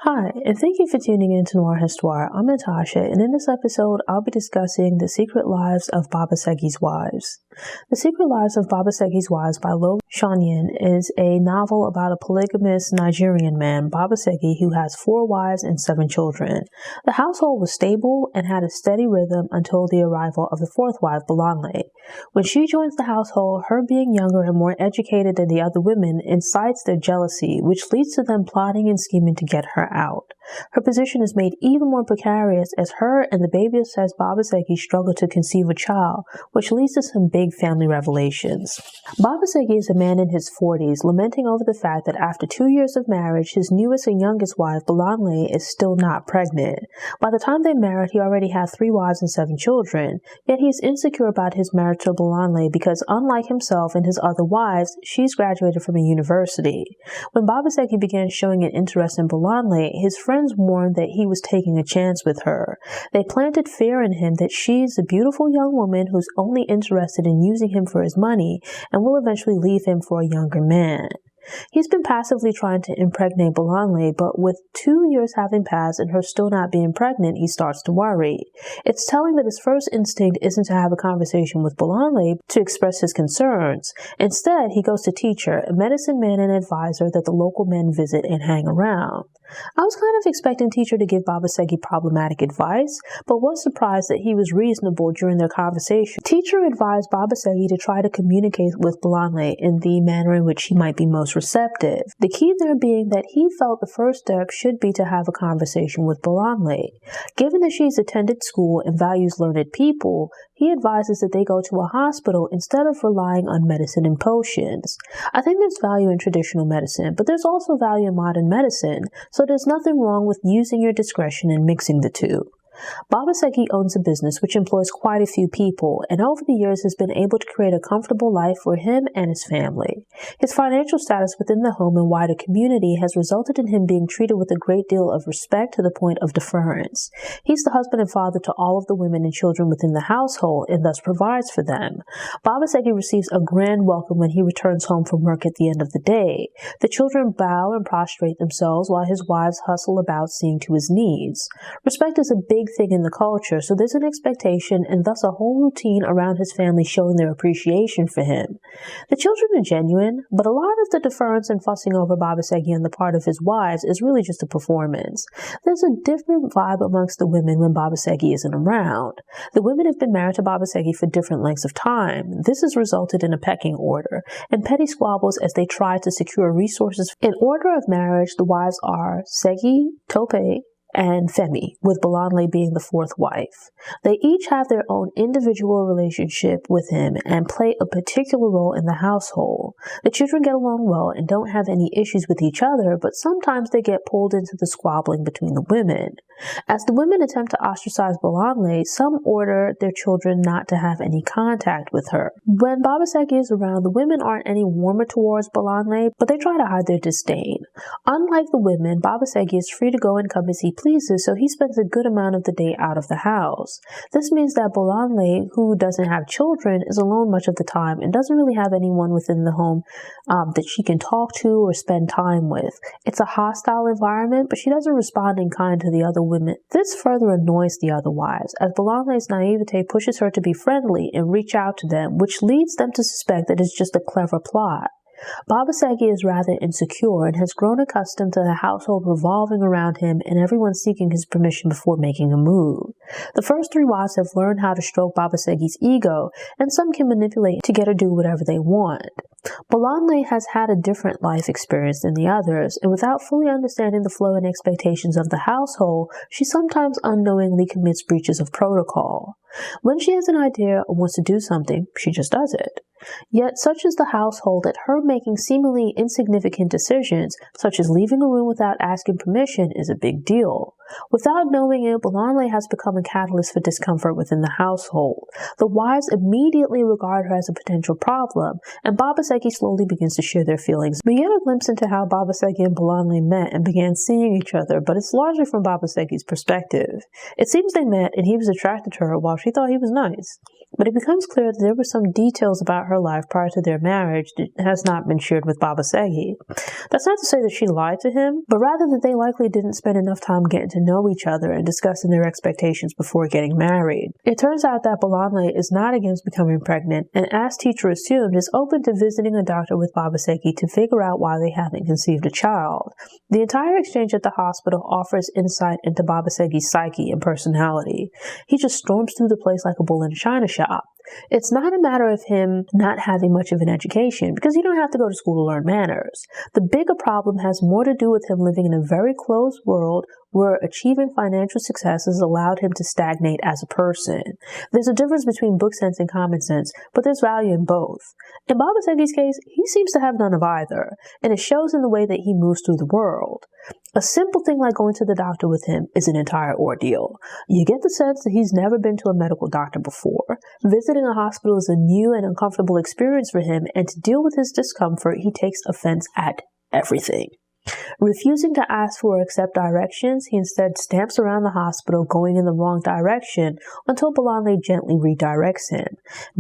Hi, and thank you for tuning in to Noir Histoire. I'm Natasha, and in this episode, I'll be discussing The Secret Lives of Baba Segi's Wives. The Secret Lives of Baba Segi's Wives by Lola Shoneyin is a novel about a polygamous Nigerian man, Baba Segi, who has 4 wives and 7 children. The household was stable and had a steady rhythm until the arrival of the 4th wife, Bolanle. When she joins the household, her being younger and more educated than the other women incites their jealousy, which leads to them plotting and scheming to get her out. Her position is made even more precarious as her and the baby-obsessed Baba Segi struggle to conceive a child, which leads to some big family revelations. Baba Segi is a man in his 40s, lamenting over the fact that after 2 years of marriage, his newest and youngest wife, Bolanle, is still not pregnant. By the time they married, he already had 3 wives and 7 children, yet he is insecure about his marriage to Bolanle because, unlike himself and his other wives, she's graduated from a university. When Baba Segi began showing an interest in Bolanle, his friends warned that he was taking a chance with her. They planted fear in him that she's a beautiful young woman who's only interested in using him for his money and will eventually leave him for a younger man. He's been passively trying to impregnate Bolanle, but with 2 years having passed and her still not being pregnant, he starts to worry. It's telling that his first instinct isn't to have a conversation with Bolanle to express his concerns. Instead, he goes to Teacher, a medicine man and advisor that the local men visit and hang around. I was kind of expecting Teacher to give Baba Segi problematic advice, but was surprised that he was reasonable during their conversation. Teacher advised Baba Segi to try to communicate with Bolanle in the manner in which he might be most receptive. The key there being that he felt the first step should be to have a conversation with Bolanle. Given that she's attended school and values learned people, he advises that they go to a hospital instead of relying on medicine and potions. I think there's value in traditional medicine, but there's also value in modern medicine, so there's nothing wrong with using your discretion and mixing the two. Baba Segi owns a business which employs quite a few people, and over the years has been able to create a comfortable life for him and his family. His financial status within the home and wider community has resulted in him being treated with a great deal of respect to the point of deference. He's the husband and father to all of the women and children within the household, and thus provides for them. Baba Segi receives a grand welcome when he returns home from work at the end of the day. The children bow and prostrate themselves while his wives hustle about seeing to his needs. Respect is a big thing in the culture, so there's an expectation and thus a whole routine around his family showing their appreciation for him. The children are genuine, but a lot of the deference and fussing over Baba Segi on the part of his wives is really just a performance. There's a different vibe amongst the women when Baba Segi isn't around. The women have been married to Baba Segi for different lengths of time. This has resulted in a pecking order and petty squabbles as they try to secure resources. In order of marriage, the wives are Segi, Tope, and Femi, with Bolanle being the 4th wife. They each have their own individual relationship with him and play a particular role in the household. The children get along well and don't have any issues with each other, but sometimes they get pulled into the squabbling between the women. As the women attempt to ostracize Bolanle, some order their children not to have any contact with her. When Baba Segi is around, the women aren't any warmer towards Bolanle, but they try to hide their disdain. Unlike the women, Baba Segi is free to go and come as he pleases, so he spends a good amount of the day out of the house. This means that Bolanle, who doesn't have children, is alone much of the time and doesn't really have anyone within the home that she can talk to or spend time with. It's a hostile environment, but she doesn't respond in kind to the other women. This further annoys the other wives, as Bolanle's naivete pushes her to be friendly and reach out to them, which leads them to suspect that it's just a clever plot. Baba Segi is rather insecure and has grown accustomed to the household revolving around him and everyone seeking his permission before making a move. The first 3 wives have learned how to stroke Baba Segi's ego, and some can manipulate to get her to do whatever they want. Bolanle has had a different life experience than the others, and without fully understanding the flow and expectations of the household, she sometimes unknowingly commits breaches of protocol. When she has an idea or wants to do something, she just does it. Yet such is the household that her making seemingly insignificant decisions, such as leaving a room without asking permission, is a big deal. Without knowing it, Bolanle has become a catalyst for discomfort within the household. The wives immediately regard her as a potential problem, and Baba Segi slowly begins to share their feelings. We get a glimpse into how Baba Segi and Bolanle met and began seeing each other, but it's largely from Baba Segi's perspective. It seems they met and he was attracted to her while she thought he was nice. but it becomes clear that there were some details about her life prior to their marriage that has not been shared with Baba Segi. That's not to say that she lied to him, but rather that they likely didn't spend enough time getting to know each other and discussing their expectations before getting married. It turns out that Bolanle is not against becoming pregnant, and as teacher assumed, is open to visiting a doctor with Baba Segi to figure out why they haven't conceived a child. The entire exchange at the hospital offers insight into Baba Segi's psyche and personality. He just storms through the place like a bull in a china shop. It's not a matter of him not having much of an education, because you don't have to go to school to learn manners. The bigger problem has more to do with him living in a very closed world where achieving financial success has allowed him to stagnate as a person. There's a difference between book sense and common sense, but there's value in both. In Baba Segi's case, he seems to have none of either, and it shows in the way that he moves through the world. A simple thing like going to the doctor with him is an entire ordeal. You get the sense that he's never been to a medical doctor before. Visiting a hospital is a new and uncomfortable experience for him, and to deal with his discomfort, he takes offense at everything. Refusing to ask for or accept directions, he instead stamps around the hospital, going in the wrong direction until Bolanle gently redirects him.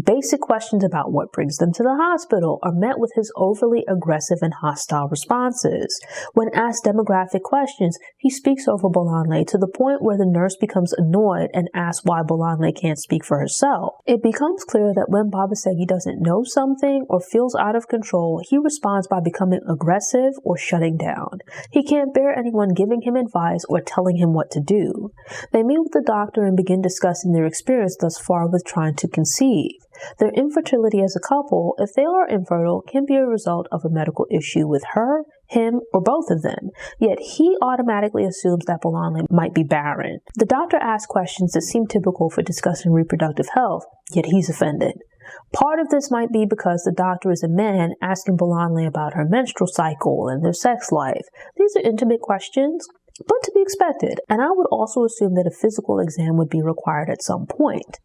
Basic questions about what brings them to the hospital are met with his overly aggressive and hostile responses. When asked demographic questions, he speaks over Bolanle to the point where the nurse becomes annoyed and asks why Bolanle can't speak for herself. It becomes clear that when Baba Segi doesn't know something or feels out of control, he responds by becoming aggressive or shutting down. He can't bear anyone giving him advice or telling him what to do. They meet with the doctor and begin discussing their experience thus far with trying to conceive. Their infertility as a couple, if they are infertile, can be a result of a medical issue with her, him, or both of them. Yet he automatically assumes that Bolanle might be barren. The doctor asks questions that seem typical for discussing reproductive health, yet he's offended. Part of this might be because the doctor is a man asking Bolanle about her menstrual cycle and their sex life. These are intimate questions, but to be expected, and I would also assume that a physical exam would be required at some point.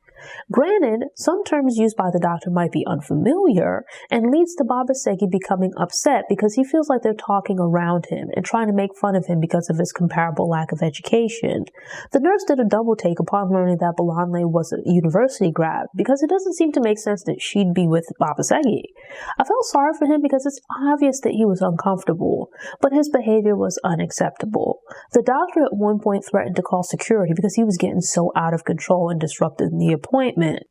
Granted, some terms used by the doctor might be unfamiliar and leads to Baba Segi becoming upset because he feels like they're talking around him and trying to make fun of him because of his comparable lack of education. The nurse did a double take upon learning that Bolanle was a university grad because it doesn't seem to make sense that she'd be with Baba Segi. I felt sorry for him because it's obvious that he was uncomfortable, but his behavior was unacceptable. The doctor at one point threatened to call security because he was getting so out of control and disrupting the appointment.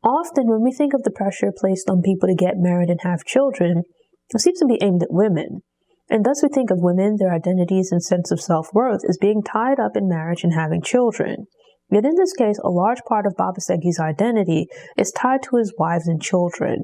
Often, when we think of the pressure placed on people to get married and have children, it seems to be aimed at women. And thus we think of women, their identities and sense of self-worth as being tied up in marriage and having children. Yet in this case, a large part of Baba Segi's identity is tied to his wives and children.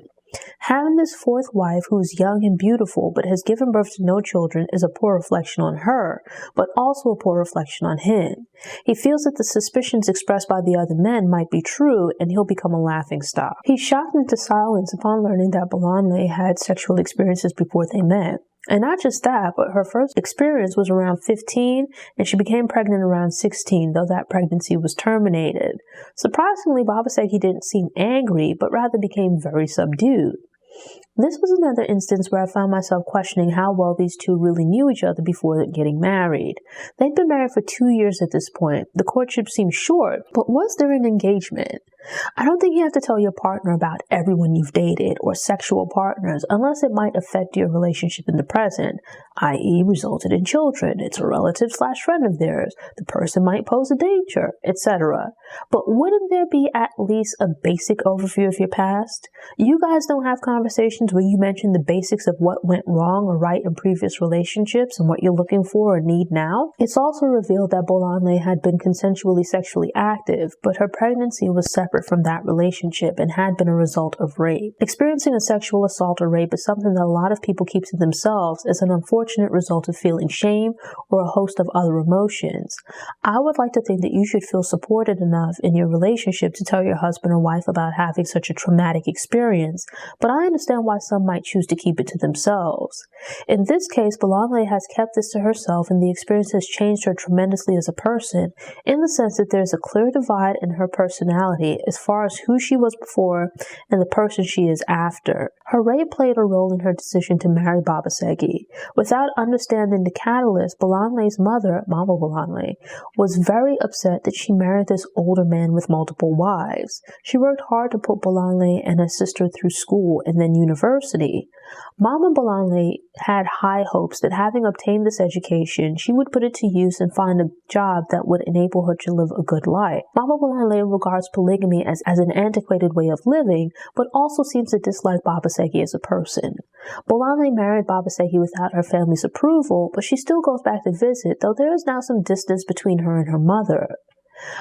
Having this fourth wife who is young and beautiful but has given birth to no children is a poor reflection on her, but also a poor reflection on him. He feels that the suspicions expressed by the other men might be true and he'll become a laughingstock. He's shocked into silence upon learning that Bolanle had sexual experiences before they met. And not just that, but her first experience was around 15 and she became pregnant around 16, though that pregnancy was terminated. Surprisingly, Baba Segi didn't seem angry, but rather became very subdued. This was another instance where I found myself questioning how well these two really knew each other before getting married. They'd been married for 2 years at this point. The courtship seemed short, but was there an engagement? I don't think you have to tell your partner about everyone you've dated or sexual partners unless it might affect your relationship in the present, i.e. resulted in children, it's a relative/friend of theirs, the person might pose a danger, etc. But wouldn't there be at least a basic overview of your past? You guys don't have conversations where you mention the basics of what went wrong or right in previous relationships and what you're looking for or need now? It's also revealed that Bolanle had been consensually sexually active, but her pregnancy was separate from that relationship and had been a result of rape. Experiencing a sexual assault or rape is something that a lot of people keep to themselves as an unfortunate result of feeling shame or a host of other emotions. I would like to think that you should feel supported enough in your relationship to tell your husband or wife about having such a traumatic experience, but I understand why why some might choose to keep it to themselves. In this case, Bolanle has kept this to herself, and the experience has changed her tremendously as a person, in the sense that there's a clear divide in her personality as far as who she was before and the person she is after. Her rape played a role in her decision to marry Baba Segi. Without understanding the catalyst, Bolanle's mother, Mama Bolanle, was very upset that she married this older man with multiple wives. She worked hard to put Bolanle and her sister through school and then university. Mama Bolanle had high hopes that having obtained this education, she would put it to use and find a job that would enable her to live a good life. Mama Bolanle regards polygamy as an antiquated way of living, but also seems to dislike Baba Segi as a person. Bolanle married Baba Segi without her family's approval, but she still goes back to visit, though there is now some distance between her and her mother.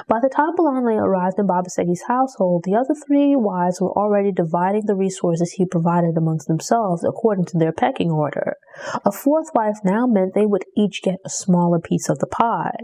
By the time Bolanle arrived in Baba Segi's household, the other three wives were already dividing the resources he provided amongst themselves according to their pecking order. A fourth wife now meant they would each get a smaller piece of the pie.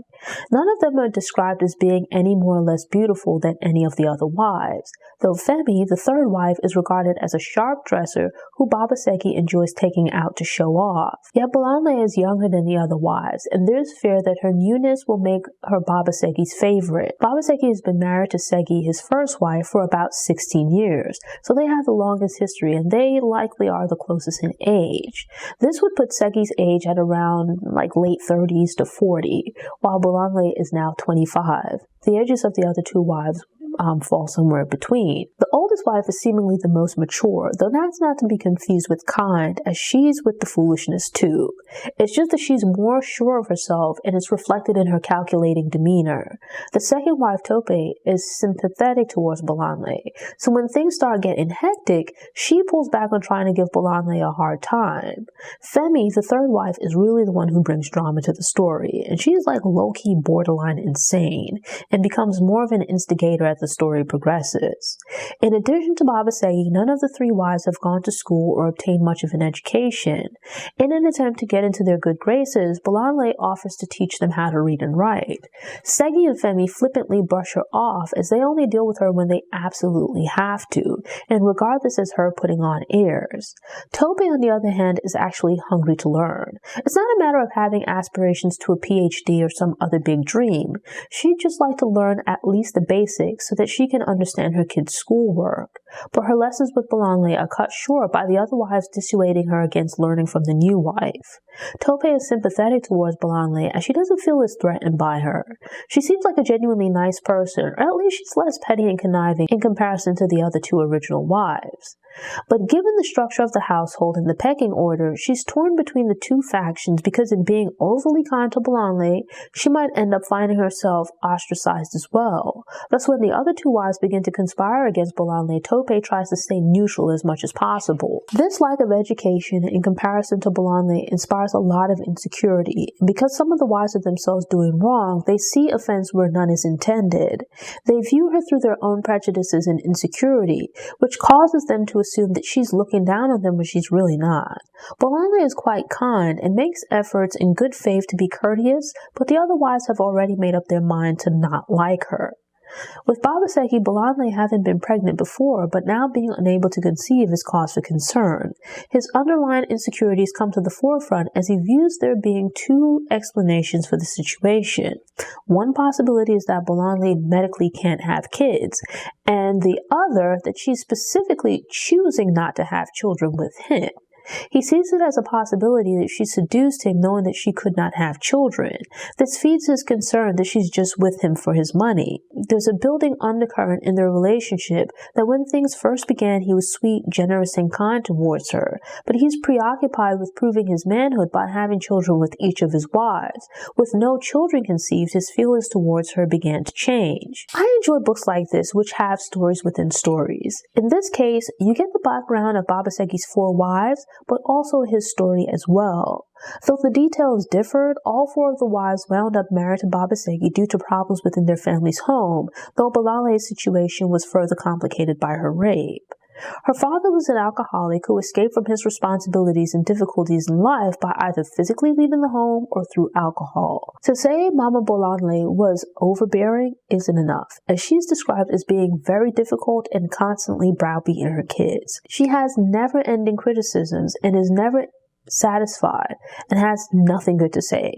None of them are described as being any more or less beautiful than any of the other wives, though Femi, the third wife, is regarded as a sharp dresser who Baba Segi enjoys taking out to show off. Yet Bolanle is younger than the other wives, and there's fear that her newness will make her Baba Segi's favorite. Baba Segi has been married to Segi, his first wife, for about 16 years, so they have the longest history, and they likely are the closest in age. This would put Segi's age at around late 30s to 40, while Bolanle is now 25. The ages of the other two wives fall somewhere between. The oldest wife is seemingly the most mature, though that's not to be confused with kind, as she's with the foolishness too. It's just that she's more sure of herself, and it's reflected in her calculating demeanor. The second wife, Tope, is sympathetic towards Bolanle, so when things start getting hectic, she pulls back on trying to give Bolanle a hard time. Femi, the third wife, is really the one who brings drama to the story, and she's low-key borderline insane, and becomes more of an instigator as the story progresses. In addition to Baba Segi, none of the three wives have gone to school or obtained much of an education. In an attempt to get into their good graces, Bolanle offers to teach them how to read and write. Segi and Femi flippantly brush her off, as they only deal with her when they absolutely have to, and regard this as her putting on airs. Tope, on the other hand, is actually hungry to learn. It's not a matter of having aspirations to a PhD or some other big dream. She'd just like to learn at least the basics so that she can understand her kids' schoolwork. But her lessons with Bolanle are cut short by the other wives dissuading her against learning from the new wife. Tope is sympathetic towards Bolanle, as she doesn't feel as threatened by her. She seems like a genuinely nice person, or at least she's less petty and conniving in comparison to the other two original wives. But given the structure of the household and the pecking order, she's torn between the two factions, because in being overly kind to Bolanle, she might end up finding herself ostracized as well. Thus, when the other two wives begin to conspire against Bolanle, Tope tries to stay neutral as much as possible. This lack of education in comparison to Bolanle inspires a lot of insecurity, and because some of the wives are themselves doing wrong, they see offense where none is intended. They view her through their own prejudices and insecurity, which causes them to assume that she's looking down on them when she's really not. Bolanle is quite kind and makes efforts in good faith to be courteous, but the other wives have already made up their mind to not like her. With Baba Segi, Bolanle having been pregnant before, but now being unable to conceive is cause for concern. His underlying insecurities come to the forefront as he views there being two explanations for the situation. One possibility is that Bolanle medically can't have kids, and the other that she's specifically choosing not to have children with him. He sees it as a possibility that she seduced him knowing that she could not have children. This feeds his concern that she's just with him for his money. There's a building undercurrent in their relationship that when things first began, he was sweet, generous, and kind towards her, but he's preoccupied with proving his manhood by having children with each of his wives. With no children conceived, his feelings towards her began to change. I enjoy books like this, which have stories within stories. In this case, you get the background of Baba Segi's 4 wives, but also his story as well. Though the details differed, all 4 of the wives wound up married to Baba Segi due to problems within their family's home, though Bolanle's situation was further complicated by her rape. Her father was an alcoholic who escaped from his responsibilities and difficulties in life by either physically leaving the home or through alcohol. To say Mama Bolanle was overbearing isn't enough, as she's described as being very difficult and constantly browbeating her kids. She has never-ending criticisms and is never satisfied and has nothing good to say.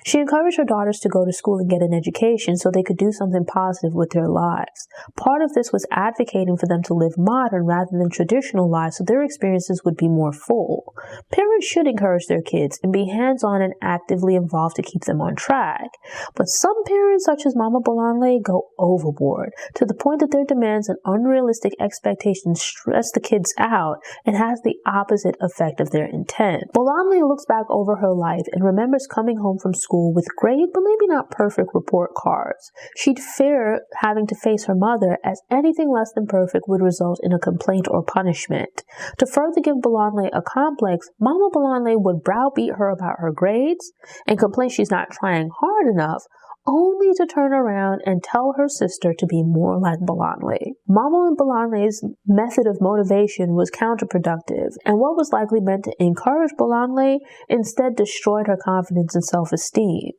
She encouraged her daughters to go to school and get an education so they could do something positive with their lives. Part of this was advocating for them to live modern rather than traditional lives so their experiences would be more full. Parents should encourage their kids and be hands-on and actively involved to keep them on track. But some parents, such as Mama Bolanle, go overboard to the point that their demands and unrealistic expectations stress the kids out and has the opposite effect of their intent. Bolanle looks back over her life and remembers coming home from school with great but maybe not perfect report cards. She'd fear having to face her mother, as anything less than perfect would result in a complaint or punishment. To further give Bolanle a complex, Mama Bolanle would browbeat her about her grades and complain she's not trying hard enough, only to turn around and tell her sister to be more like Bolanle. Mama Bolanle's method of motivation was counterproductive, and what was likely meant to encourage Bolanle instead destroyed her confidence and self-esteem.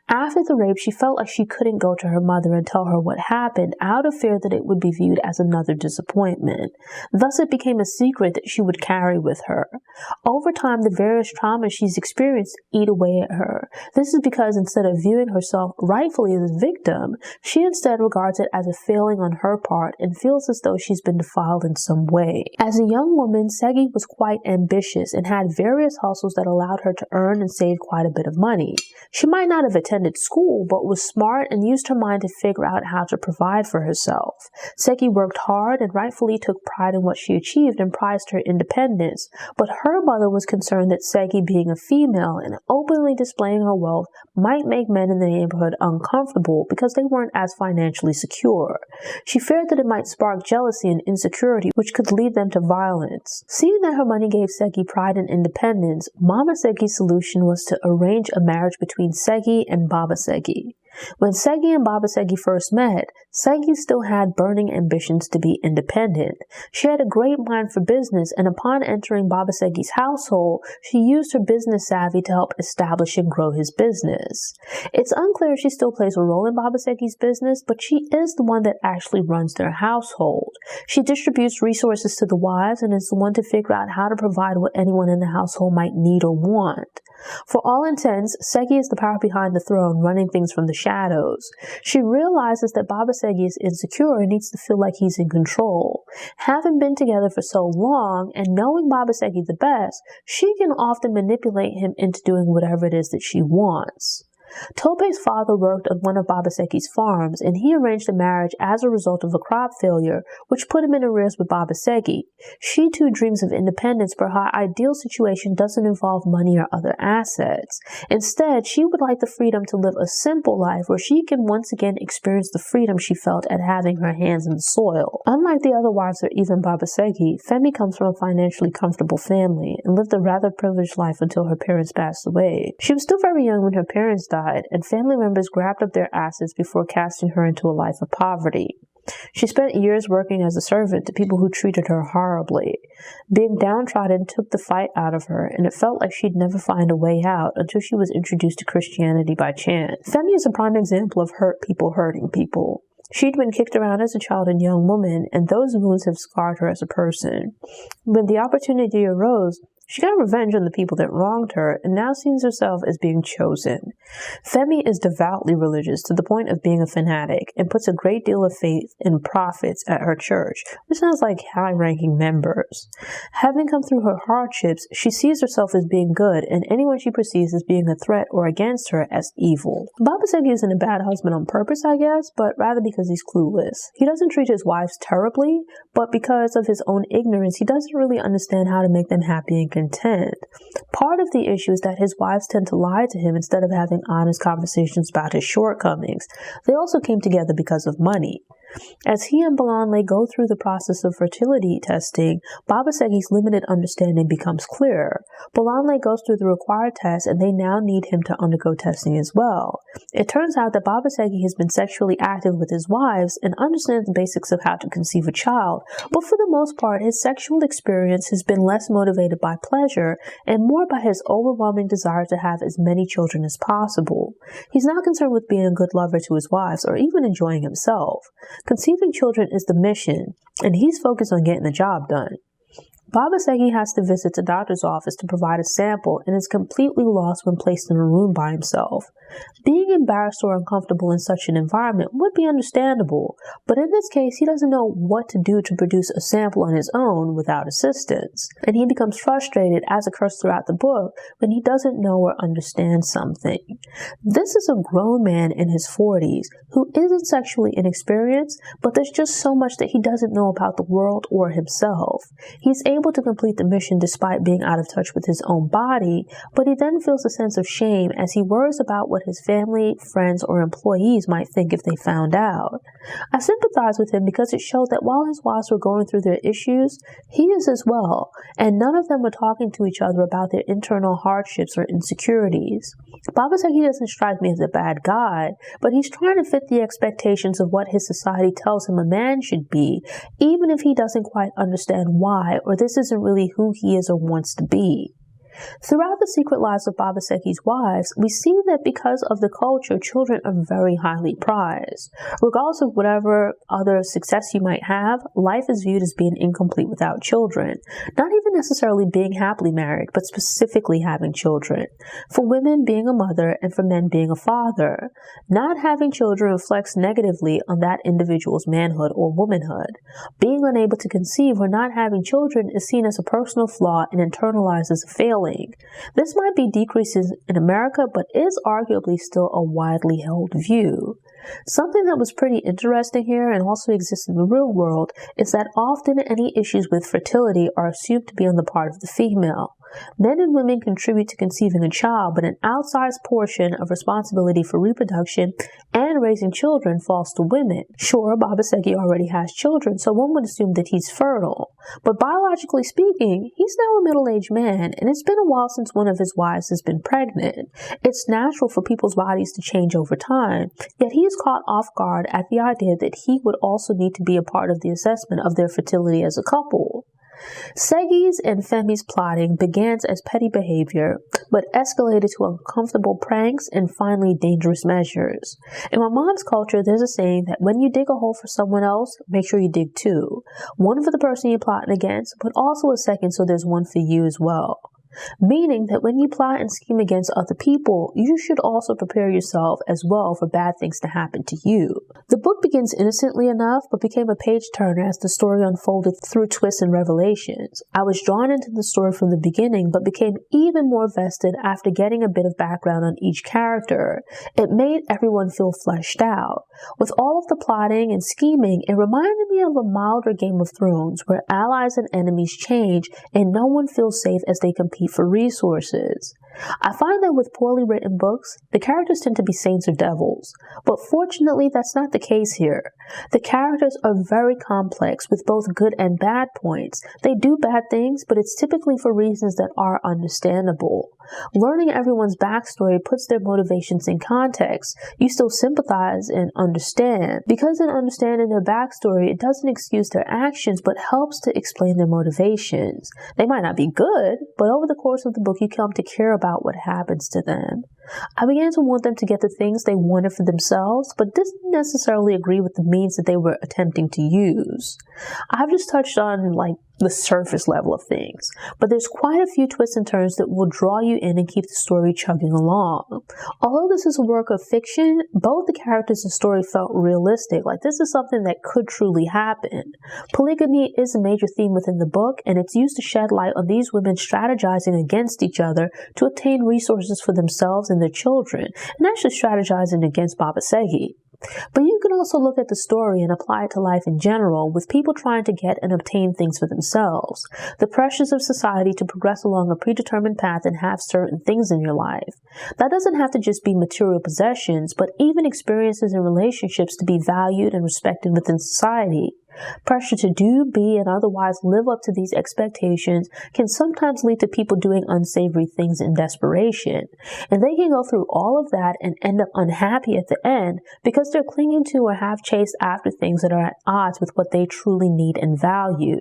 After the rape, she felt like she couldn't go to her mother and tell her what happened out of fear that it would be viewed as another disappointment. Thus, it became a secret that she would carry with her. Over time, the various traumas she's experienced eat away at her. This is because instead of viewing herself rightfully as a victim, she instead regards it as a failing on her part and feels as though she's been defiled in some way. As a young woman, Segi was quite ambitious and had various hustles that allowed her to earn and save quite a bit of money. She might not have attended school, but was smart and used her mind to figure out how to provide for herself. Segi worked hard and rightfully took pride in what she achieved and prized her independence, but her mother was concerned that Segi, being a female and openly displaying her wealth, might make men in the neighborhood uncomfortable because they weren't as financially secure. She feared that it might spark jealousy and insecurity, which could lead them to violence. Seeing that her money gave Segi pride and independence, Mama Segi's solution was to arrange a marriage between Segi and Baba Segi. When Segi and Baba Segi first met, Segi still had burning ambitions to be independent. She had a great mind for business, and upon entering Baba Segi's household, she used her business savvy to help establish and grow his business. It's unclear if she still plays a role in Baba Segi's business, but she is the one that actually runs their household. She distributes resources to the wives and is the one to figure out how to provide what anyone in the household might need or want. For all intents, Segi is the power behind the throne, running things from the shadows. She realizes that Baba Segi is insecure and needs to feel like he's in control. Having been together for so long and knowing Baba Segi the best, she can often manipulate him into doing whatever it is that she wants. Tope's father worked on one of Baba Segi's farms, and he arranged a marriage as a result of a crop failure, which put him in arrears with Baba Segi. She too dreams of independence, but her ideal situation doesn't involve money or other assets. Instead, she would like the freedom to live a simple life where she can once again experience the freedom she felt at having her hands in the soil. Unlike the other wives or even Baba Segi, Femi comes from a financially comfortable family and lived a rather privileged life until her parents passed away. She was still very young when her parents died, and family members grabbed up their assets before casting her into a life of poverty. She spent years working as a servant to people who treated her horribly. Being downtrodden took the fight out of her, and it felt like she'd never find a way out until she was introduced to Christianity by chance. Femi is a prime example of hurt people hurting people. She'd been kicked around as a child and young woman, and those wounds have scarred her as a person. When the opportunity arose, she got revenge on the people that wronged her and now sees herself as being chosen. Femi is devoutly religious to the point of being a fanatic and puts a great deal of faith in prophets at her church, which sounds like high-ranking members. Having come through her hardships, she sees herself as being good and anyone she perceives as being a threat or against her as evil. Baba Segi isn't a bad husband on purpose, I guess, but rather because he's clueless. He doesn't treat his wives terribly, but because of his own ignorance, he doesn't really understand how to make them happy and content. Part of the issue is that his wives tend to lie to him instead of having honest conversations about his shortcomings. They also came together because of money. As he and Bolanle go through the process of fertility testing, Baba Segi's limited understanding becomes clearer. Bolanle goes through the required tests, and they now need him to undergo testing as well. It turns out that Baba Segi has been sexually active with his wives and understands the basics of how to conceive a child, but for the most part, his sexual experience has been less motivated by pleasure and more by his overwhelming desire to have as many children as possible. He's not concerned with being a good lover to his wives or even enjoying himself. Conceiving children is the mission, and he's focused on getting the job done. Baba Segi has to visit the doctor's office to provide a sample and is completely lost when placed in a room by himself. Being embarrassed or uncomfortable in such an environment would be understandable, but in this case, he doesn't know what to do to produce a sample on his own without assistance, and he becomes frustrated, as occurs throughout the book, when he doesn't know or understand something. This is a grown man in his 40s who isn't sexually inexperienced, but there's just so much that he doesn't know about the world or himself. He's able to complete the mission despite being out of touch with his own body, but he then feels a sense of shame as he worries about what his family, friends, or employees might think if they found out. I sympathize with him because it showed that while his wives were going through their issues, he is as well, and none of them were talking to each other about their internal hardships or insecurities. Baba Segi doesn't strike me as a bad guy, but he's trying to fit the expectations of what his society tells him a man should be, even if he doesn't quite understand why, or this isn't really who he is or wants to be. Throughout the secret lives of Baba Segi's wives, we see that because of the culture, children are very highly prized. Regardless of whatever other success you might have, life is viewed as being incomplete without children. Not even necessarily being happily married, but specifically having children. For women, being a mother, and for men, being a father. Not having children reflects negatively on that individual's manhood or womanhood. Being unable to conceive or not having children is seen as a personal flaw and internalized as a failing. This might be decreases in America, but is arguably still a widely held view. Something that was pretty interesting here and also exists in the real world is that often any issues with fertility are assumed to be on the part of the female. Men and women contribute to conceiving a child, but an outsized portion of responsibility for reproduction and raising children falls to women. Sure, Baba Segi already has children, so one would assume that he's fertile. But biologically speaking, he's now a middle-aged man, and it's been a while since one of his wives has been pregnant. It's natural for people's bodies to change over time, yet he is caught off guard at the idea that he would also need to be a part of the assessment of their fertility as a couple. Segi's and Femi's plotting began as petty behavior, but escalated to uncomfortable pranks and finally dangerous measures. In my mom's culture, there's a saying that when you dig a hole for someone else, make sure you dig two. One for the person you're plotting against, but also a second so there's one for you as well. Meaning that when you plot and scheme against other people, you should also prepare yourself as well for bad things to happen to you. The book begins innocently enough, but became a page-turner as the story unfolded through twists and revelations. I was drawn into the story from the beginning, but became even more vested after getting a bit of background on each character. It made everyone feel fleshed out. With all of the plotting and scheming, it reminded me of a milder Game of Thrones, where allies and enemies change and no one feels safe as they compete for resources. I find that with poorly written books, the characters tend to be saints or devils, but fortunately that's not the case here. The characters are very complex with both good and bad points. They do bad things, but it's typically for reasons that are understandable. Learning everyone's backstory puts their motivations in context. You still sympathize and understand. Because in understanding their backstory, it doesn't excuse their actions, but helps to explain their motivations. They might not be good, but over the course of the book, you come to care about what happens to them. I began to want them to get the things they wanted for themselves, but didn't necessarily agree with the means that they were attempting to use. I've just touched on the surface level of things, but there's quite a few twists and turns that will draw you in and keep the story chugging along. Although this is a work of fiction, both the characters and story felt realistic, like this is something that could truly happen. Polygamy is a major theme within the book, and it's used to shed light on these women strategizing against each other to obtain resources for themselves and their children, and actually strategizing against Baba Segi. But you can also look at the story and apply it to life in general, with people trying to get and obtain things for themselves. The pressures of society to progress along a predetermined path and have certain things in your life. That doesn't have to just be material possessions, but even experiences and relationships to be valued and respected within society. Pressure to do, be, and otherwise live up to these expectations can sometimes lead to people doing unsavory things in desperation. And they can go through all of that and end up unhappy at the end because they're clinging to or have chased after things that are at odds with what they truly need and value.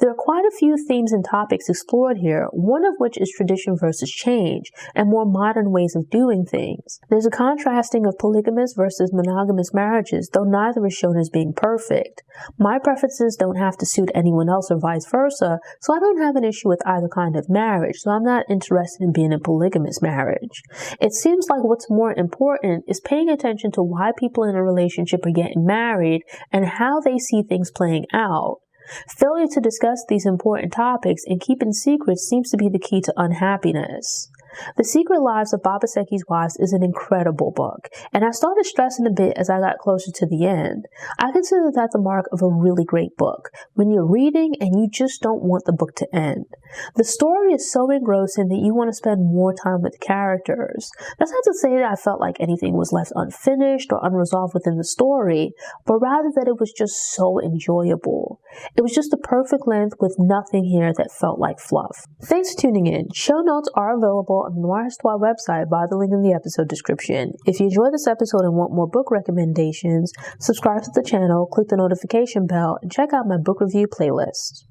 There are quite a few themes and topics explored here, one of which is tradition versus change, and more modern ways of doing things. There's a contrasting of polygamous versus monogamous marriages, though neither is shown as being perfect. My preferences don't have to suit anyone else or vice versa, so I don't have an issue with either kind of marriage, so I'm not interested in being in polygamous marriage. It seems like what's more important is paying attention to why people in a relationship are getting married and how they see things playing out. Failure to discuss these important topics and keeping secrets seems to be the key to unhappiness. The Secret Lives of Baba Segi's Wives is an incredible book, and I started stressing a bit as I got closer to the end. I consider that the mark of a really great book, when you're reading and you just don't want the book to end. The story is so engrossing that you want to spend more time with the characters. That's not to say that I felt like anything was left unfinished or unresolved within the story, but rather that it was just so enjoyable. It was just the perfect length with nothing here that felt like fluff. Thanks for tuning in. Show notes are available on the Noir Histoire website via the link in the episode description. If you enjoyed this episode and want more book recommendations, subscribe to the channel, click the notification bell, and check out my book review playlist.